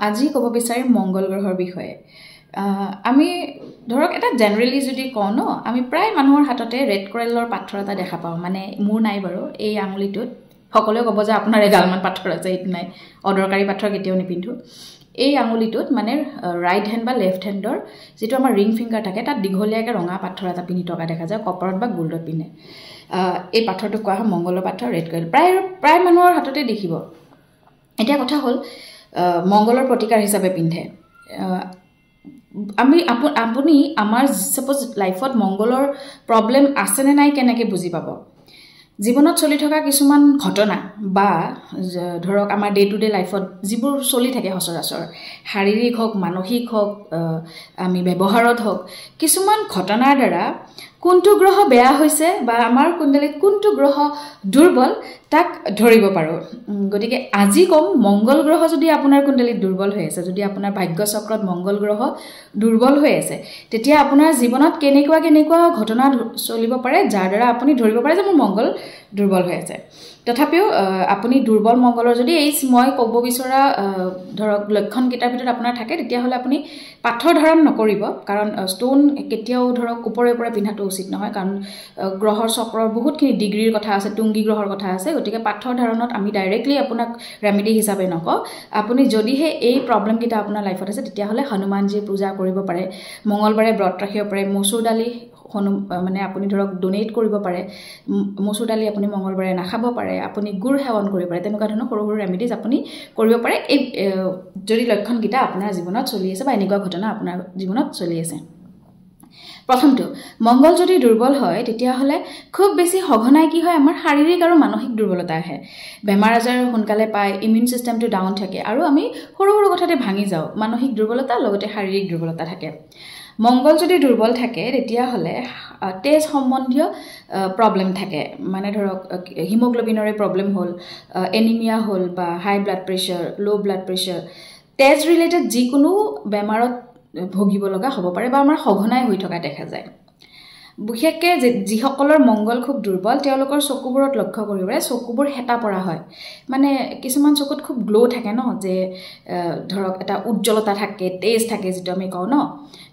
আজি ক'ব বিচাৰিম মংগল গ্ৰহৰ বিষয়ে আমি ধৰক এটা জেনাৰেলি যদি কওঁ ন আমি প্ৰায় মানুহৰ হাততে ৰেড কৰেলৰ পাথৰ এটা দেখা পাওঁ মানে মোৰ নাই বাৰু এই আঙুলিটোত সকলোৱে ক'ব যে আপোনাৰ এগালমান পাথৰ আছে এইটো নাই অদৰকাৰী পাথৰ কেতিয়াও নিপিন্ধো এই আঙুলিটোত মানে ৰাইট হেণ্ড বা লেফট হেণ্ডৰ যেটো আমাৰ ৰিং ফিংগাৰ থাকে তাত দীঘলীয়াকৈ ৰঙা পাথৰ এটা পিন্ধি থকা দেখা যায় কপাৰত বা গোল্ডত পিন্ধে এই পাথৰটো কোৱা হয় মংগলৰ পাথৰ ৰেড কৰেল প্ৰায় মানুহৰ হাততে দেখিব এটা কথা হ'ল মংগলৰ প্ৰতিকাৰ হিচাপে পিন্ধে আপুনি আমাৰ সাপোজ লাইফত মংগলৰ প্ৰবলেম আছে নে নাই কেনেকৈ বুজি পাব জীৱনত চলি থকা কিছুমান ঘটনা বা ধৰক আমাৰ ডে টু ডে লাইফত যিবোৰ চলি থাকে সচৰাচৰ শাৰীৰিক হোক মানসিক হোক আমি ব্যৱহাৰত হোক কিছুমান ঘটনাৰ দ্বাৰা কোনটো গ্ৰহ বেয়া হৈছে বা আমাৰ কুণ্ডলীত কোনটো গ্ৰহ দুৰ্বল তাক ধৰিব পাৰো গতিকে আজি কম মংগল গ্ৰহ যদি আপোনাৰ কুণ্ডলীত দুৰ্বল হৈ আছে যদি আপোনাৰ ভাগ্য চক্ৰত মংগল গ্ৰহ দুৰ্বল হৈ আছে তেতিয়া আপোনাৰ জীৱনত কেনেকুৱা ঘটনা চলিব পাৰে যাৰ দ্বাৰা আপুনি ধৰিব পাৰে যে মোৰ মংগল দুৰ্বল হৈ আছে তথাপিও আপুনি দুৰ্বল মংগলৰ যদি এই মই ক'ব বিচৰা ধৰক লক্ষণ কিটাৰ ভিতৰত আপোনাৰ থাকে তেতিয়া হলে আপুনি পাথৰ ধাৰণ নকৰিব কাৰণ ষ্টোন কেতিয়াও ধৰক ওপৰে পিন্ধাটো উচিত নহয় কাৰণ গ্ৰহৰ চক্ৰৰ বহুতখিনি ডিগ্ৰীৰ কথা আছে টুংগী গ্ৰহৰ কথা আছে গতিকে পাথৰ ধাৰণত আমি ডাইৰেক্টলি আপোনাক ৰেমেডি হিচাপে নকওঁ আপুনি যদিহে এই প্ৰবলেম কিটা আপোনাৰ লাইফত আছে তেতিয়া হলে হনুমানজীৰ পূজা কৰিব পাৰে মঙ্গলবাৰে ব্ৰত ৰাখিব পাৰে মসুৰ দালি মানে আপুনি ধৰক ডোনেট কৰিব পাৰে মসুৰ দালি আপুনি মঙ্গলবাৰে নাখাব পাৰে আপুনি গুৰ সেৱন কৰিব পাৰে তেনেকুৱা ধৰণৰ সৰু ৰেমেডিজ আপুনি কৰিব পাৰে এই যদি লক্ষণ কিটা আপোনাৰ জীৱনত চলি আছে বা এনেকুৱা ঘটনা আপোনাৰ জীৱনত চলি আছে প্ৰথমটো মংগল যদি দুৰ্বল হয় তেতিয়া হলে খুব বেছি সঘনাই কি হয় আমাৰ শাৰীৰিক আৰু মানসিক দুৰ্বলতা আহে বেমাৰ আজাৰ সোনকালে পায় ইমিউন সিস্টেমটো ডাউন থাকে আৰু আমি সৰু কথাতে ভাঙি যাও মানসিক দুৰ্বলতা লগতে শাৰীৰিক দুৰ্বলতা থাকে মংগল যদি দুৰ্বল থাকে তেতিয়া হলে তেজ সম্বন্ধীয় প্ৰবলেম থাকে মানে ধৰক হিমোগ্লোবিনৰে প্ৰবলেম হ'ল এনিমিয়া হ'ল বা high blood pressure low blood pressure তেজ ৰিলেটেড যিকোনো বেমাৰত ভোগিব লগা হ'ব পাৰে বা আমাৰ সঘনাই হৈ থকা দেখা যায় বিশেষকৈ যিসকলৰ মংগল খুব দুৰ্বল তেওঁলোকৰ চকুবোৰত লক্ষ্য কৰিলে চকুবোৰ হেতা পৰা হয় মানে কিছুমান চকুত খুব গ্লো থাকে ন যে ধৰক এটা উজ্জ্বলতা থাকে তেজ থাকে যেটো আমি কওঁ ন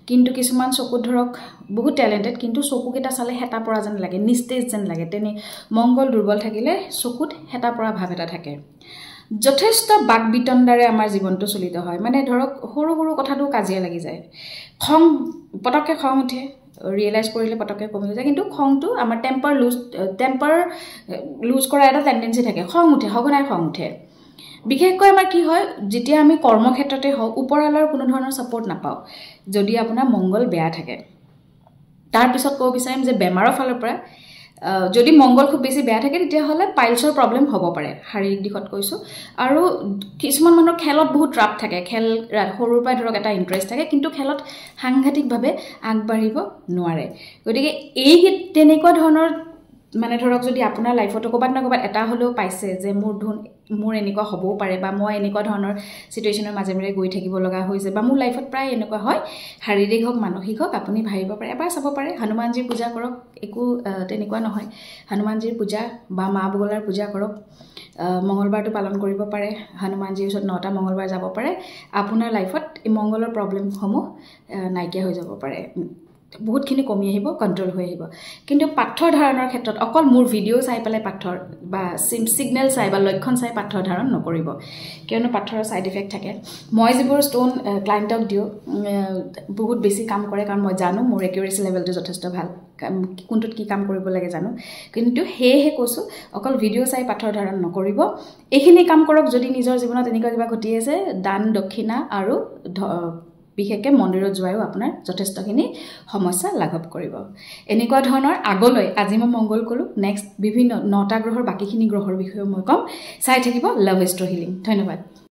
কিন্তু কিছুমান চকুত ধৰক বহুত টেলেন্টেড কিন্তু চকুকেইটা চালে হেতা পৰা যেন লাগে নিস্তেজ যেন লাগে তেনে মংগল দুৰ্বল থাকিলে চকুত হেতা পৰা ভাৱ এটা থাকে যথেষ্ট বাকবিতণ্ডাৰে আমাৰ জীৱনটো চলিত হয় মানে ধৰক সৰু কথাটো কাজিয়া লাগি যায় পটককে খং উঠে ৰিয়েলাইজ কৰিলে পটককে কমি যায় কিন্তু খংটো আমাৰ টেম্পাৰ লুজ কৰা এটা টেন্ডেন্সি থাকে খং উঠে সঘনাই খং উঠে বিশেষকৈ আমাৰ কি হয় যেতিয়া আমি কৰ্মক্ষেত্ৰতে হওক ওপৰালৰ কোনো ধৰণৰ সাপোৰ্ট নাপাও যদি আপোনাৰ মংগল বেয়া থাকে তাৰ পিছত ক'ব বিচাৰিম যে বেমাৰৰ ফালৰ পৰা যদি মংগল খুব বেছি বেয়া থাকে তেতিয়া হলে পাইলছৰ প্ৰবলেম হ'ব পাৰে শাৰীৰিক দিশত কৈছো আৰু কিছুমান মানুহৰ খেলত বহুত ৰাপ থাকে খেল সৰুৰ পৰাই ধৰক এটা ইন্টাৰেষ্ট থাকে কিন্তু খেলত সাংঘাতিকভাৱে আগবাঢ়িব নোৱাৰে গতিকে এই তেনেকুৱা ধৰণৰ মানে ধৰক যদি আপোনাৰ লাইফতো ক'বাত না ক'বাত এটা হলেও পাইছে যে মোৰ এনেকুৱা হ'বও পাৰে বা মই এনেকুৱা ধৰণৰ সিচুৱেচনৰ মাজে গৈ থাকিব লগা হৈছে বা মোৰ লাইফত প্ৰায় এনেকুৱা হয় শাৰীৰিক হোক মানসিক হোক আপুনি ভাবিব পাৰে এবাৰ চাব পাৰে হনুমানজীৰ পূজা কৰক একো তেনেকুৱা নহয় হনুমানজীৰ পূজা বা মা বগলাৰ পূজা কৰক মঙ্গলবাৰটো পালন কৰিব পাৰে হনুমানজীৰ ওচৰত 9টা মঙ্গলবাৰ যাব পাৰে আপোনাৰ লাইফত এই মঙ্গলৰ প্ৰবলেমসমূহ নাইকিয়া হৈ যাব পাৰে বহুতখিনি কমি আহিব কন্ট্ৰোল হৈ আহিব কিন্তু পাথৰ ধাৰণৰ ক্ষেত্ৰত অকল মোৰ ভিডিও চাই পেলাই পাথৰ বা সিগনেল চাই বা লক্ষণ চাই পাথৰ ধাৰণ নকৰিব কিয়নো পাথৰৰ সাইড ইফেক্ট থাকে মই যিবোৰ ষ্টোন ক্লায়েণ্টক দিও বহুত বেছি কাম কৰে কাৰণ মই জানো মোৰ একিউৰেসি লেভেলটো যথেষ্ট ভাল কোনটোত কি কাম কৰিব লাগে জানো কিন্তু হেহে কৈছো অকল ভিডিও চাই পাথৰ ধাৰণ নকৰিব এইখিনি কাম কৰক যদি নিজৰ জীৱনত এনেকুৱা কিবা ঘটি আছে দান দক্ষিণা আৰু বিশেষকৈ মন্দিৰত যোৱাও আপোনাৰ যথেষ্টখিনি সমস্যা লাঘৱ কৰিব এনেকুৱা ধৰণৰ আগলৈ আজি মই মংগল কলো নেক্সট বিভিন্ন 9টা গ্ৰহৰ বাকিখিনি গ্ৰহৰ বিষয়ে মই কম চাই থাকিব লাভ এষ্ট্ৰো হিলিং ধন্যবাদ